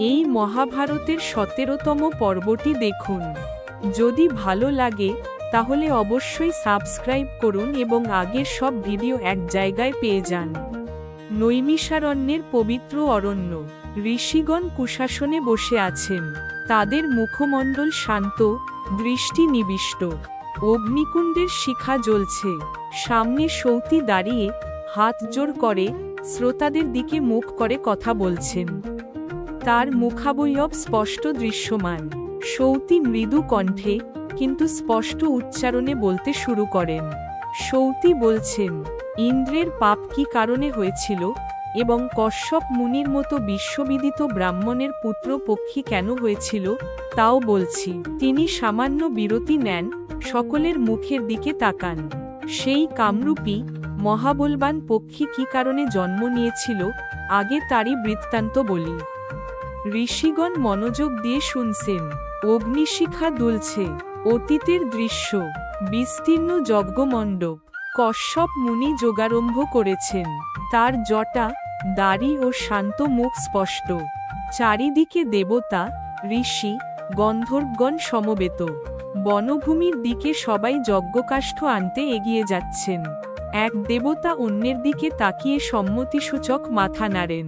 এই মহাভারতের 17তম পর্বটি দেখুন। যদি ভালো লাগে তাহলে অবশ্যই সাবস্ক্রাইব করুন এবং আগের সব ভিডিও এক জায়গায় পেয়ে যান। নৈমিষারণ্যের পবিত্র অরণ্য। ঋষিগণ কুশাসনে বসে আছেন। তাদের মুখমণ্ডল শান্ত, দৃষ্টি নিবিষ্ট। অগ্নিকুণ্ডের শিখা জ্বলছে। সামনে সৌতি দাঁড়িয়ে হাত জোর করে শ্রোতাদের দিকে মুখ করে কথা বলছেন। তার মুখাবয়ব স্পষ্ট দৃশ্যমান। সৌতি মৃদু কণ্ঠে কিন্তু স্পষ্ট উচ্চারণে বলতে শুরু করেন। সৌতি বলছেন, ইন্দ্রের পাপ কি কারণে হয়েছিল এবং কশ্যপ মুনির মতো বিশ্ববিদিত ব্রাহ্মণের পুত্র পক্ষী কেন হয়েছিল তাও বলছি। তিনি সামান্য বিরতি নেন, সকলের মুখের দিকে তাকান। সেই কামরূপী মহাবলবান পক্ষী কি কারণে জন্ম নিয়েছিল আগে তারই বৃত্তান্ত বলি। ঋষিগণ মনোযোগ দিয়ে শুনছেন। অগ্নিশিখা দুলছে। অতীতের দৃশ্য। বিস্তীর্ণ যজ্ঞমণ্ডপ। কশ্যপ মুনি যোগারম্ভ করেছেন। তার জটা, দাড়ি ও শান্ত মুখ স্পষ্ট। চারিদিকে দেবতা, ঋষি, গন্ধর্বগণ সমবেত। বনভূমির দিকে সবাই যজ্ঞকাষ্ঠ আনতে এগিয়ে যাচ্ছেন। এক দেবতা অন্যের দিকে তাকিয়ে সম্মতিসূচক মাথা নাড়েন।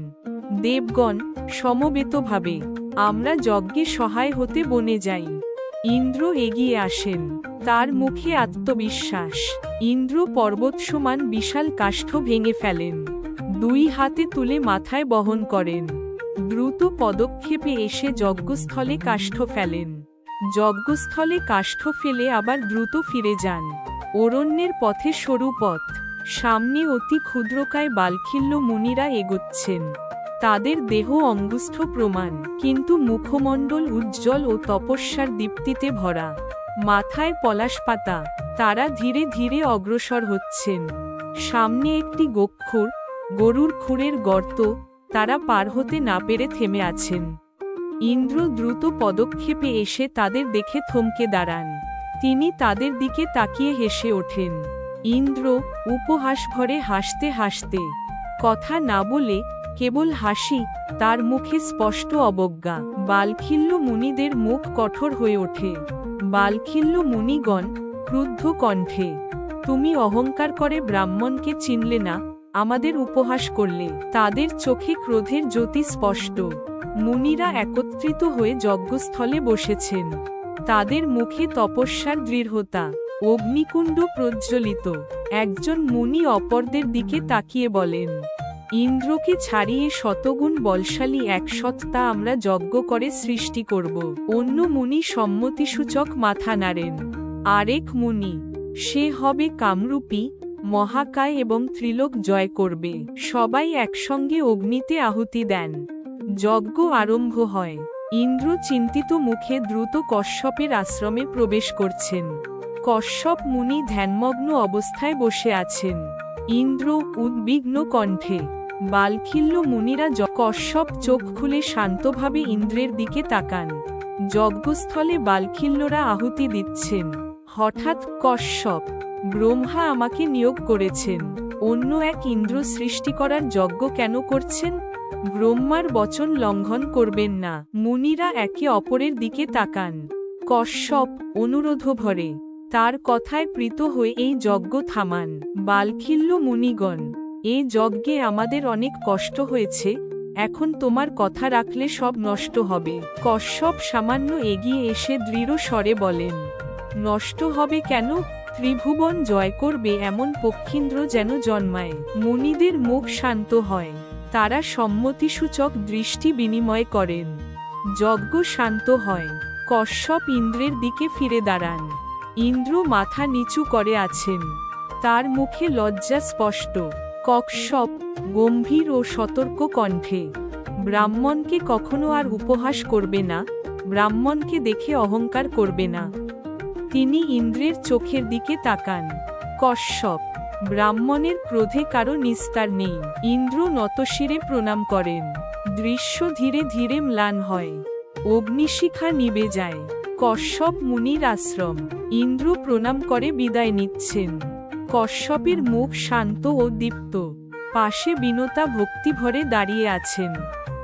দেবগণ সমবেতভাবে, আমরা যজ্ঞে সহায় হতে বনে যাই। ইন্দ্র এগিয়ে আসেন। তার মুখে আত্মবিশ্বাস। ইন্দ্র পর্বত সমান বিশাল কাষ্ঠ ভেঙে ফেলেন। দুই হাতে তুলে মাথায় বহন করেন। দ্রুত পদক্ষেপে এসে যজ্ঞস্থলে কাষ্ঠ ফেলেন। যজ্ঞস্থলে কাষ্ঠ ফেলে আবার দ্রুত ফিরে যান। অরণ্যের পথে সরু পথ। সামনে অতি ক্ষুদ্রকায় বালখিল্য মুনিরা এগোচ্ছেন। তাদের দেহ অঙ্গুষ্ঠ প্রমাণ, কিন্তু মুখমণ্ডল উজ্জ্বল ও তপস্যার দীপ্তিতে ভরা। মাথায় পলাশ পাতা। তারা ধীরে ধীরে অগ্রসর হচ্ছেন। সামনে একটি গোক্ষুর, গরুর খুরের গর্ত। তারা পার হতে না পেরে থেমে আছেন। ইন্দ্র দ্রুত পদক্ষেপে এসে তাদের দেখে থমকে দাঁড়ান। তিনি তাদের দিকে তাকিয়ে হেসে ওঠেন। ইন্দ্র উপহাস ভরে হাসতে হাসতে, কথা না বলে কেবল হাসি, তার মুখে স্পষ্ট অবজ্ঞা। বালখিল্য মুনিদের মুখ কঠোর হয়ে ওঠে। বালখিল্য মুনিগণ ক্রুদ্ধ কণ্ঠে, তুমি অহংকার করে ব্রাহ্মণকে চিনলে না, আমাদের উপহাস করলে। তাদের চোখে ক্রোধের জ্যোতি স্পষ্ট। মুনিরা একত্রিত হয়ে যজ্ঞস্থলে বসেছেন। তাদের মুখে তপস্যার দৃঢ়তা। অগ্নিকুণ্ড প্রজ্বলিত। একজন মুনি অপরদের দিকে তাকিয়ে বলেন, ইন্দ্রকে ছাড়িয়ে শতগুণ বলশালী এক সত্তা আমরা যজ্ঞ করে সৃষ্টি করব। অন্য মুনি সম্মতিসূচক মাথা নাড়েন। আরেক মুনি, সে হবে কামরূপী, মহাকায় এবং ত্রিলোক জয় করবে। সবাই একসঙ্গে অগ্নিতে আহুতি দেন। যজ্ঞ আরম্ভ হয়। ইন্দ্র চিন্তিত মুখে দ্রুত কশ্যপের আশ্রমে প্রবেশ করছেন। কশ্যপ মুনি ধ্যানমগ্ন অবস্থায় বসে আছেন। ইন্দ্র উদ্বিগ্ন কণ্ঠে। বালখিল্য মুনিরা কশ্যপ চোখ খুলে শান্তভাবে ইন্দ্রের দিকে তাকান। যজ্ঞস্থলে বালখিল্যরা আহুতি দিচ্ছেন। হঠাৎ কশ্যপ, ব্রহ্মা আমাকে নিয়োগ করেছেন। অন্য এক ইন্দ্র সৃষ্টি করার যজ্ঞ কেন করছেন? ব্রহ্মার বচন লঙ্ঘন করবেন না। মুনিরা একে অপরের দিকে তাকান। কশ্যপ অনুরোধ ভরে, তার কথায় প্রীত হয়ে এই যজ্ঞ থামান। বালখিল্য মুনিগণ, এই যজ্ঞে আমাদের অনেক কষ্ট হয়েছে, এখন তোমার কথা রাখলে সব নষ্ট হবে। কশ্যপ সামান্য এগিয়ে এসে দৃঢ় স্বরে বলেন, নষ্ট হবে কেন? ত্রিভুবন জয় করবে এমন পক্ষীন্দ্র যেন জন্মায়। মুনিদের মুখ শান্ত হয়। তারা সম্মতিসূচক দৃষ্টি বিনিময় করেন। যজ্ঞ শান্ত হয়। কশ্যপ ইন্দ্রের দিকে ফিরে দাঁড়ান। ইন্দ্র মাথা নিচু করে আছেন। তার মুখে লজ্জা স্পষ্ট। কশ্যপ গম্ভীর ও সতর্ক কণ্ঠে, ব্রাহ্মণকে কখনো আর উপহাস করবে না, ব্রাহ্মণকে দেখে অহংকার করবে না। তিনি ইন্দ্রের চোখের দিকে তাকান। কশ্যপ, ব্রাহ্মণের ক্রোধে কারো নিস্তার নেই। ইন্দ্র নতশিরে প্রণাম করেন। দৃশ্য ধীরে ধীরে ম্লান হয়। অগ্নিশিখা নিভে যায়। কশ্যপ মুনির আশ্রম। ইন্দ্র প্রণাম করে বিদায় নিচ্ছেন। কশ্যপের মুখ শান্ত ও দীপ্ত। পাশে বিনতা ভক্তিভরে দাঁড়িয়ে আছেন।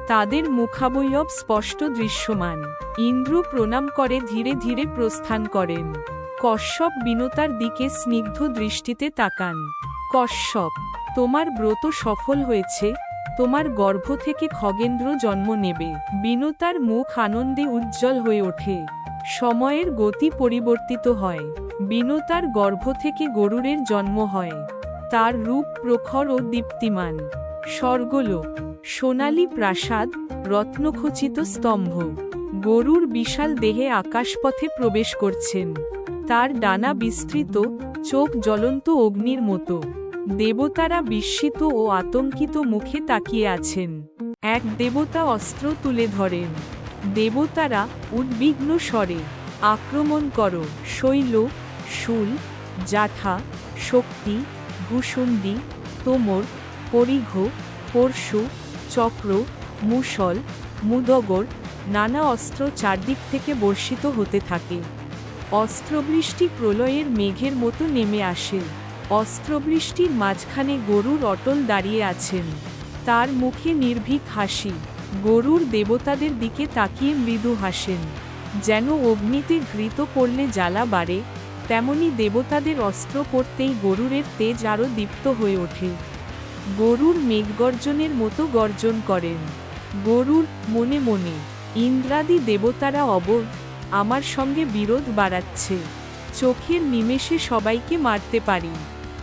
তাদের মুখাবয়ব স্পষ্ট দৃশ্যমান। ইন্দ্র প্রণাম করে ধীরে ধীরে প্রস্থান করেন। কশ্যপ বিনতার দিকে স্নিগ্ধ দৃষ্টিতে তাকান। কশ্যপ, তোমার ব্রত সফল হয়েছে, তোমার গর্ভ থেকে খগেন্দ্র জন্ম নেবে। বিনতার মুখ আনন্দে উজ্জ্বল হয়ে ওঠে। সময়ের গতি পরিবর্তিত হয়। বিনতার গর্ভ থেকে গরুরের জন্ম হয়। তার রূপ প্রখর ও দীপ্তিমান। স্বর্গলোক, সোনালী প্রাসাদ, রত্নখচিত স্তম্ভ। গরুর বিশাল দেহে আকাশপথে প্রবেশ করছেন। তার ডানা বিস্তৃত, চোখ জ্বলন্ত অগ্নির মতো। দেবতারা বিস্মিত ও আতঙ্কিত মুখে তাকিয়ে আছেন। এক দেবতা অস্ত্র তুলে ধরেন। দেবতারা উদ্বিগ্ন স্বরে, আক্রমণ করো। শৈল, শূল, জাঠা, শক্তি, ভূষুণ্ডী, তোমর, পরিঘ, পরশু, চক্র, মুষল, মুদগর, নানা অস্ত্র চারদিক থেকে বর্ষিত হতে থাকে। অস্ত্রবৃষ্টি প্রলয়ের মেঘের মতো নেমে আসে। অস্ত্রবৃষ্টির মাঝখানে গরুর অটল দাঁড়িয়ে আছেন। তার মুখে নির্ভীক হাসি। গরুর দেবতাদের দিকে তাকিয়ে মৃদু হাসেন। যেন অগ্নিতে ঘৃত পড়লে জ্বালা বাড়ে, তেমনি দেবতাদের অস্ত্র পড়তেই গরুরের তেজ আরও দীপ্ত হয়ে ওঠে। গরুর মেঘগর্জনের মতো গর্জন করেন। গরুর মনে মনে, ইন্দ্রাদি দেবতারা অবোধ, আমার সঙ্গে বিরোধ বাড়াচ্ছে। চোখের নিমেষে সবাইকে মারতে পারি,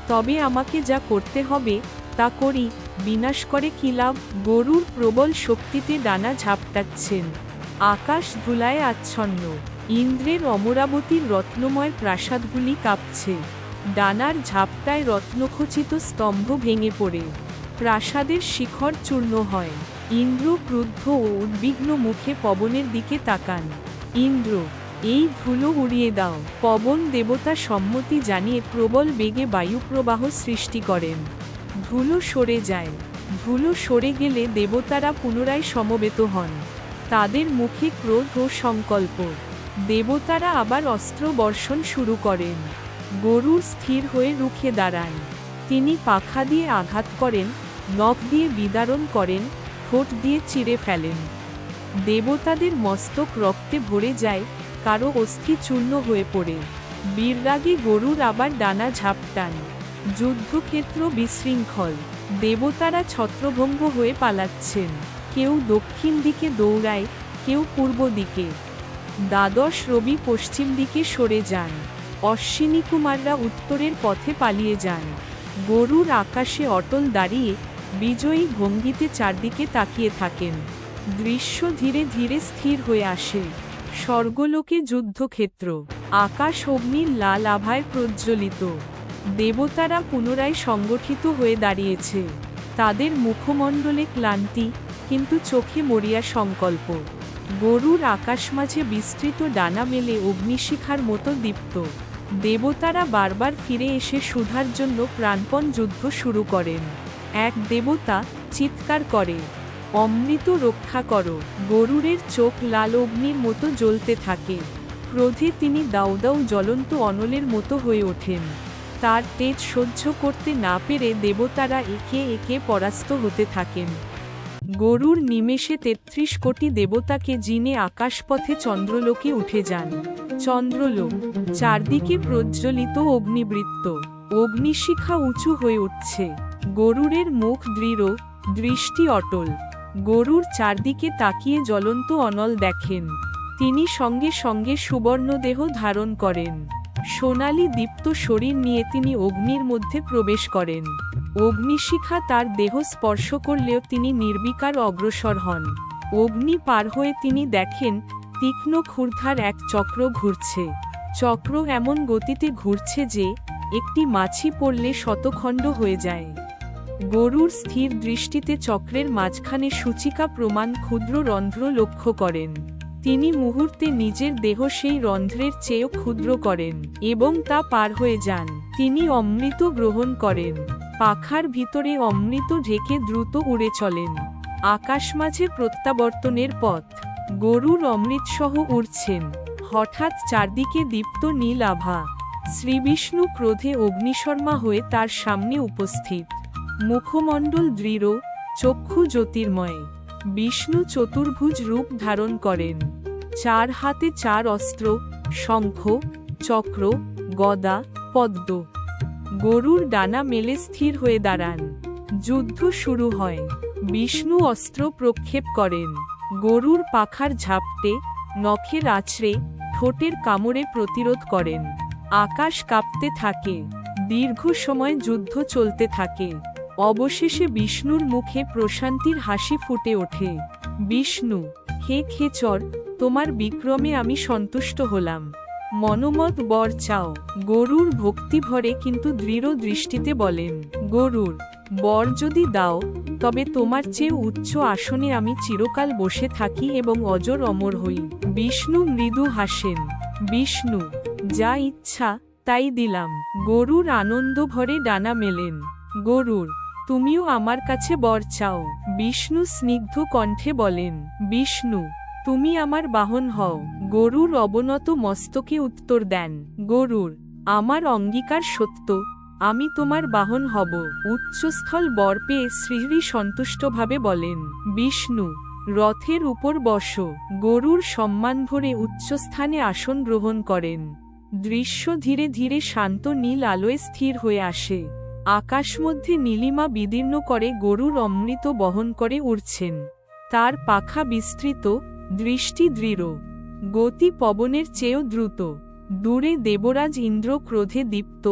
তবে আমাকে যা করতে হবে তা করি, বিনাশ করে কি লাভ? গরুর প্রবল শক্তিতে ডানা ঝাপটাচ্ছেন। আকাশ ধুলায় আচ্ছন্ন। ইন্দ্রের অমরাবতীর রত্নময় প্রাসাদগুলি কাঁপছে। ডানার ঝাপটায় রত্নখচিত স্তম্ভ ভেঙে পড়ে প্রাসাদের শিখর চূর্ণ হয়। ইন্দ্র ক্রুদ্ধ ও উদ্বিগ্ন মুখে পবনের দিকে তাকান। ইন্দ্র, এই ধুলো উড়িয়ে দাও। পবন দেবতা সম্মতি জানিয়ে প্রবল বেগে বায়ুপ্রবাহ সৃষ্টি করেন। ধুলো সরে যায়। ধুলো সরে গেলে দেবতারা পুনরায় সমবেত হন। তাদের মুখে ক্রোধ ও সংকল্প। দেবতারা আবার অস্ত্র বর্ষণ শুরু করেন। গরুর স্থির হয়ে রুখে দাঁড়ান। তিনি পাখা দিয়ে আঘাত করেন, নখ দিয়ে বিদারণ করেন, ঠোঁট দিয়ে চিরে ফেলেন। দেবতাদের মস্তক রক্তে ভরে যায়, কারো অস্থি চূর্ণ হয়ে পড়ে। বীররাগে গরুর আবার ডানা ঝাপটান। যুদ্ধক্ষেত্র বিশৃঙ্খল। দেবতারা ছত্রভঙ্গ হয়ে পালাচ্ছেন। কেউ দক্ষিণ দিকে দৌড়ায়, কেউ পূর্ব দিকে। দ্বাদশ রবি পশ্চিম দিকে সরে যান। অশ্বিনী কুমাররা উত্তরের পথে পালিয়ে যান। গরুর আকাশে অটল দাঁড়িয়ে বিজয়ী ভঙ্গিতে চারদিকে তাকিয়ে থাকেন। দৃশ্য ধীরে ধীরে স্থির হয়ে আসে। স্বর্গলোকে যুদ্ধক্ষেত্র। আকাশ অগ্নির লাল আভায় প্রজ্বলিত। দেবতারা পুনরায় সংগঠিত হয়ে দাঁড়িয়েছে। তাদের মুখমণ্ডলে ক্লান্তি, কিন্তু চোখে মরিয়া সংকল্প। গরুর আকাশ মাঝে বিস্তৃত ডানা মেলে অগ্নিশিখার মতো দীপ্ত। দেবতারা বারবার ফিরে এসে সুধার জন্য প্রাণপণ যুদ্ধ শুরু করেন। এক দেবতা চিৎকার করে, অমৃত রক্ষা করো। গরুরের চোখ লাল অগ্নির মতো জ্বলতে থাকে। ক্রোধে তিনি দাউ দাউ জ্বলন্ত অনলের মতো হয়ে ওঠেন। তার তেজ সহ্য করতে না পেরে দেবতারা একে একে পরাস্ত হতে থাকেন। গরুর নিমেষে ৩৩ কোটি দেবতাকে জিনে আকাশপথে চন্দ্রলোকে উঠে যান। চন্দ্রলোক, চারদিকে প্রজ্বলিত অগ্নিবৃত্ত। অগ্নিশিখা উঁচু হয়ে উঠছে। গরুরের মুখ দৃঢ়, দৃষ্টি অটল। গরুর চারদিকে তাকিয়ে জ্বলন্ত অনল দেখেন। তিনি সঙ্গে সঙ্গে সুবর্ণদেহ ধারণ করেন। সোনালী দীপ্ত শরীর নিয়ে তিনি অগ্নির মধ্যে প্রবেশ করেন। অগ্নিশিখা তার দেহ স্পর্শ করলেও তিনি নির্বিকার অগ্রসর হন। অগ্নি পার হয়ে তিনি দেখেন তীক্ষ্ণ ক্ষুরধার এক চক্র ঘুরছে। চক্র এমন গতিতে ঘুরছে যে একটি মাছি পড়লে শতখণ্ড হয়ে যায়। গরুর স্থির দৃষ্টিতে চক্রের মাঝখানে সূচিকা প্রমাণ ক্ষুদ্র রন্ধ্র লক্ষ্য করেন। তিনি মুহূর্তে নিজের দেহ সেই রন্ধ্রের চেয়েও ক্ষুদ্র করেন এবং তা পার হয়ে যান। তিনি অমৃত গ্রহণ করেন। পাখার ভিতরে অমৃত ঢেকে দ্রুত উড়ে চলেন। আকাশ মাঝে প্রত্যাবর্তনের পথ। গরুর অমৃতসহ উড়ছেন। হঠাৎ চারদিকে দীপ্ত নীল আভা। শ্রীবিষ্ণু ক্রোধে অগ্নিশর্মা হয়ে তার সামনে উপস্থিত। মুখমণ্ডল দৃঢ়, চক্ষু জ্যোতির্ময়। বিষ্ণু চতুর্ভুজ রূপ ধারণ করেন। 4 হাতে 4 অস্ত্র, শঙ্খ, চক্র, গদা, পদ্ম। গরুর ডানা মেলে স্থির হয়ে দাঁড়ান। যুদ্ধ শুরু হয়। বিষ্ণু অস্ত্র প্রক্ষেপ করেন। গরুর পাখার ঝাপটে, নখের আছড়ে, ঠোঁটের কামড়ে প্রতিরোধ করেন। আকাশ কাঁপতে থাকে। দীর্ঘ সময় যুদ্ধ চলতে থাকে। অবশেষে বিষ্ণুর মুখে প্রশান্তির হাসি ফুটে ওঠে। বিষ্ণু, হে খেচর, তোমার বিক্রমে আমি সন্তুষ্ট হলাম। মনোমত বর চাও। গরুর ভক্তিভরে কিন্তু দৃঢ় দৃষ্টিতে বলেন, গরুর, বর যদি দাও তবে তোমার চেয়ে উচ্চ আসনে আমি চিরকাল বসে থাকি এবং অজর অমর হই। বিষ্ণু মৃদু হাসেন। বিষ্ণু, যা ইচ্ছা তাই দিলাম। গরুর আনন্দ ভরে ডানা মেলেন। গরুর, তুমিও আমার কাছে বর চাও। বিষ্ণু স্নিগ্ধ কণ্ঠে বলেন, বিষ্ণু, তুমি আমার বাহন হও। গরুর অবনত মস্তকে উত্তর দেন, গরুর, আমার অঙ্গীকার সত্য, আমি তোমার বাহন হব। উচ্চস্থল বর পেয়ে শ্রী সন্তুষ্টভাবে বলেন, বিষ্ণু, রথের উপর বসো। গরুর সম্মান ভরে উচ্চস্থানে আসন গ্রহণ করেন। দৃশ্য ধীরে ধীরে শান্ত নীল আলোয় স্থির হয়ে আসে। আকাশ মধ্যে নীলিমা বিদীর্ণ করে গরুর অমৃত বহন করে উড়ছেন। তার পাখা বিস্তৃত, দৃষ্টি দৃঢ়, গতি পবনের চেয়েও দ্রুত। দূরে দেবরাজ ইন্দ্র ক্রোধে দীপ্ত,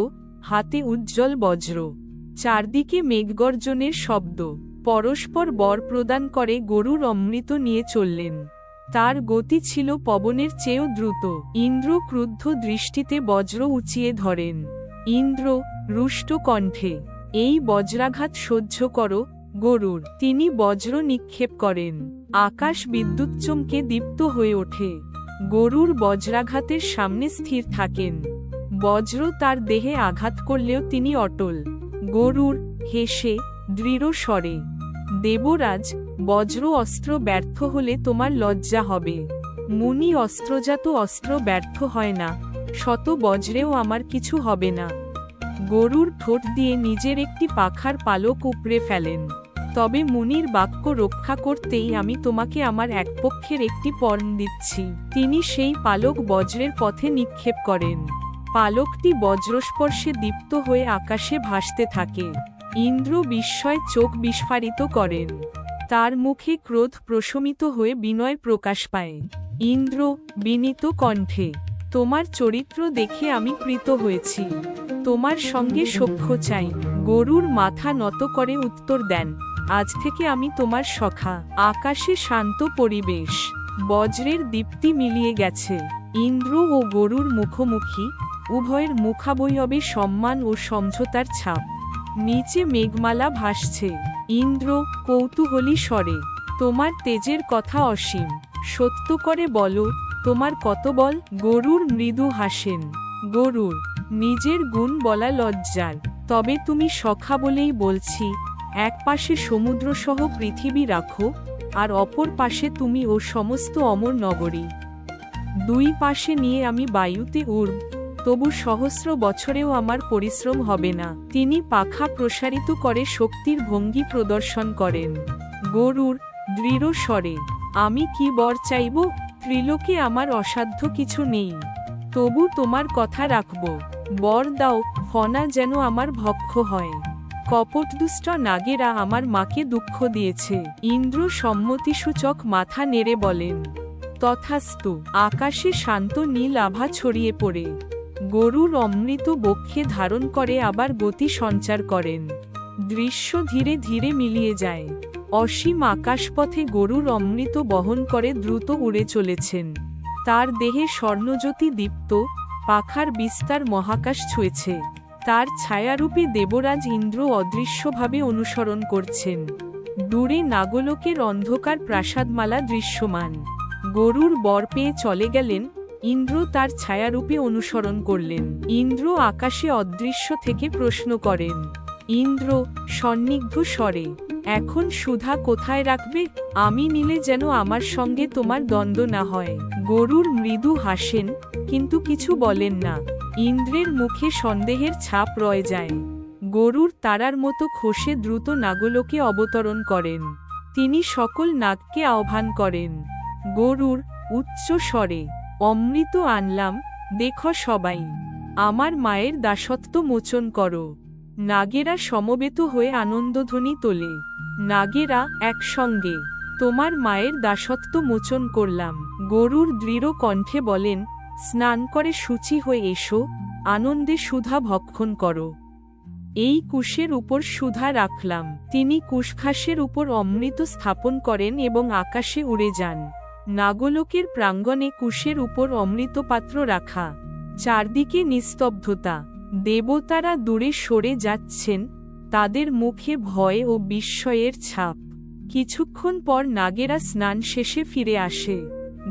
হাতে উজ্জ্বল বজ্র। চারদিকে মেঘগর্জনের শব্দ। পরস্পর বর প্রদান করে গরুর অমৃত নিয়ে চললেন। তার গতি ছিল পবনের চেয়েও দ্রুত। ইন্দ্র ক্রুদ্ধ দৃষ্টিতে বজ্র উঁচিয়ে ধরেন। ইন্দ্র রুষ্ট কণ্ঠে, এই বজ্রাঘাত সহ্য করো গরুর। তিনি বজ্র নিক্ষেপ করেন। আকাশ বিদ্যুৎ চমকে দীপ্ত হয়ে ওঠে। গরুর বজ্রাঘাতের সামনে স্থির থাকেন। বজ্র তার দেহে আঘাত করলেও তিনি অটল। গরুর হেসে দৃঢ় স্বরে, দেবরাজ, বজ্র অস্ত্র ব্যর্থ হলে তোমার লজ্জা হবে। মুনি অস্ত্রজাত অস্ত্র ব্যর্থ হয় না, শত বজ্রেও আমার কিছু হবে না। গরুর ঠোঁট দিয়ে নিজের একটি পাখার পালক উপড়ে ফেলেন। তবে মুনির বাক্য রক্ষা করতেই আমি তোমাকে আমার এক পক্ষের একটি পণ দিচ্ছি। তিনি সেই পালক বজ্রের পথে নিক্ষেপ করেন। পালকটি বজ্রস্পর্শে দীপ্ত হয়ে আকাশে ভাসতে থাকে। ইন্দ্র বিস্ময়ে চোখ বিস্ফারিত করেন। তার মুখে ক্রোধ প্রশমিত হয়ে বিনয় প্রকাশ পায়। ইন্দ্র বিনীত কণ্ঠে, তোমার চরিত্র দেখে আমি প্রীত হয়েছি। তোমার সঙ্গে সখ্য চাই। গরুর মাথা নত করে উত্তর দেন, আজ থেকে আমি তোমার সখা। আকাশে শান্ত পরিবেশ। বজ্রের দীপ্তি মিলিয়ে গেছে। ইন্দ্র ও গরুর মুখোমুখি, উভয়ের মুখাবয়বে সম্মান ও সমঝোতার ছাপ। নিচে মেঘমালা ভাসছে। ইন্দ্র কৌতূহলী স্বরে, তোমার তেজের কথা অসীম। সত্য করে বলো, তোমার কত বল? গরুর মৃদু হাসেন। গরুর, নিজের গুণ বলা লজ্জার, তবে তুমি সখা বলেই বলছি। এক পাশে সমুদ্রসহ পৃথিবী রাখো, আর অপর পাশে তুমি ও সমস্ত অমর নগরী। দুই পাশে নিয়ে আমি বায়ুতে উড়ব, তবু সহস্র বছরেও আমার পরিশ্রম হবে না। তিনি পাখা প্রসারিত করে শক্তির ভঙ্গি প্রদর্শন করেন। গরুর দৃঢ় স্বরে, আমি কি বর চাইব? ত্রিলোকে আমার অসাধ্য কিছু নেই, তবু তোমার কথা রাখব। বর দাও, ফনা যেন আমার ভক্ষ হয়। কপটদুষ্ট নাগেরা আমার মাকে দুঃখ দিয়েছে। ইন্দ্র সম্মতিসূচক মাথা নেড়ে বলেন, তথাস্তু। আকাশে শান্ত নীল আভা ছড়িয়ে পড়ে। গরুর অমৃত বক্ষে ধারণ করে আবার গতি সঞ্চার করেন। দৃশ্য ধীরে ধীরে মিলিয়ে যায়। অসীম আকাশপথে গরুর অমৃত বহন করে দ্রুত উড়ে চলেছেন। তার দেহে স্বর্ণজ্যোতি দীপ্ত, পাখার বিস্তার মহাকাশ ছুঁয়েছে। তার ছায়ারূপে দেবরাজ ইন্দ্র অদৃশ্যভাবে অনুসরণ করছেন। দূরে নাগলোকের অন্ধকার প্রাসাদমালা দৃশ্যমান। গরুর বর পেয়ে চলে গেলেন, ইন্দ্র তার ছায়ারূপে অনুসরণ করলেন। ইন্দ্র আকাশে অদৃশ্য থেকে প্রশ্ন করেন। ইন্দ্র সন্নিগ্ধ স্বরে, এখন সুধা কোথায় রাখবে? আমি নিলে যেন আমার সঙ্গে তোমার দ্বন্দ্ব না হয়। গরুর মৃদু হাসেন, কিন্তু কিছু বলেন না। ইন্দ্রের মুখে সন্দেহের ছাপ রয়ে যায়। গরুর তারার মতো খসে দ্রুত নাগলোকে অবতরণ করেন। তিনি সকল নাগকে আহ্বান করেন। গরুর উচ্চ স্বরে, অমৃত আনলাম, দেখো সবাই, আমার মায়ের দাসত্ব মোচন করো। নাগেরা সমবেত হয়ে আনন্দধ্বনি তোলে। নাগেরা একসঙ্গে, তোমার মায়ের দাসত্ব মোচন করলাম। গরুর দৃঢ় কণ্ঠে বলেন, স্নান করে শুচি হয়ে এসো, আনন্দে সুধা ভক্ষণ করো। এই কুশের উপর সুধা রাখলাম। তিনি কুশঘাসের উপর অমৃত স্থাপন করেন এবং আকাশে উড়ে যান। নাগলোকের প্রাঙ্গণে কুশের উপর অমৃতপাত্র রাখা। চারদিকে নিস্তব্ধতা। দেবতারা দূরে সরে যাচ্ছেন, তাদের মুখে ভয় ও বিস্ময়ের ছাপ। কিছুক্ষণ পর নাগেরা স্নান শেষে ফিরে আসে।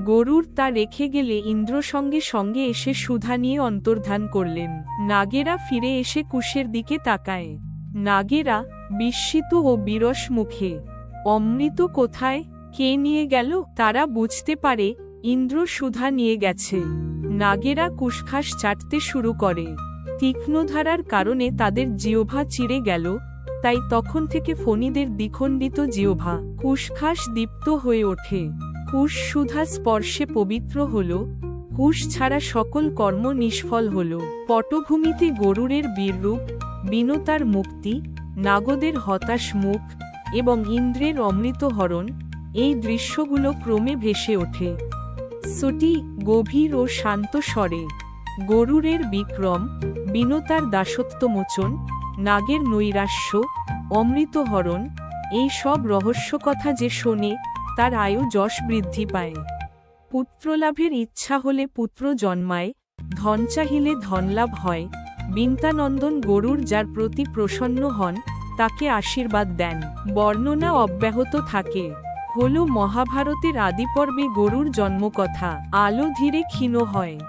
গরুর তা রেখে গেলে ইন্দ্র সঙ্গে সঙ্গে এসে সুধা নিয়ে অন্তর্ধান করলেন। নাগেরা ফিরে এসে কুশের দিকে তাকায়। নাগেরা বিস্মিত ও বিরস মুখে, অমৃত কোথায়, কে নিয়ে গেল? তারা বুঝতে পারে ইন্দ্র সুধা নিয়ে গেছে। নাগেরা কুশঘাস চাটতে শুরু করে। তীক্ষ্ণধারার কারণে তাদের জিহ্বা চিড়ে গেল, তাই তখন থেকে ফণীদের দ্বিখণ্ডিত জিহ্বা। কুশঘাস দীপ্ত হয়ে ওঠে। কুশ সুধা স্পর্শে পবিত্র হল, কুশ ছাড়া সকল কর্ম নিষ্ফল হল। পটভূমিতে গরুরের বীররূপ, বিনতার মুক্তি, নাগদের হতাশ মুখ এবং ইন্দ্রের অমৃতহরণ, এই দৃশ্যগুলো ক্রমে ভেসে ওঠে। সুটি গভীর ও শান্ত স্বরে। গরুরের বিক্রম, বিনতার দাসত্বমোচন, নাগের নৈরাশ্য, অমৃতহরণ, এই সব রহস্যকথা যে শোনে তার আয়ু যশ বৃদ্ধি পায়। পুত্রলাভের ইচ্ছা হলে পুত্র জন্মায়, ধন চাহিলে ধনলাভ হয়। বিন্তানন্দন গরুর যার প্রতি প্রসন্ন হন তাকে আশীর্বাদ দেন। বর্ণনা অব্যাহত থাকে। হল মহাভারতের আদিপর্বে গরুর জন্মকথা। আলো ধীরে ক্ষীণ হয়।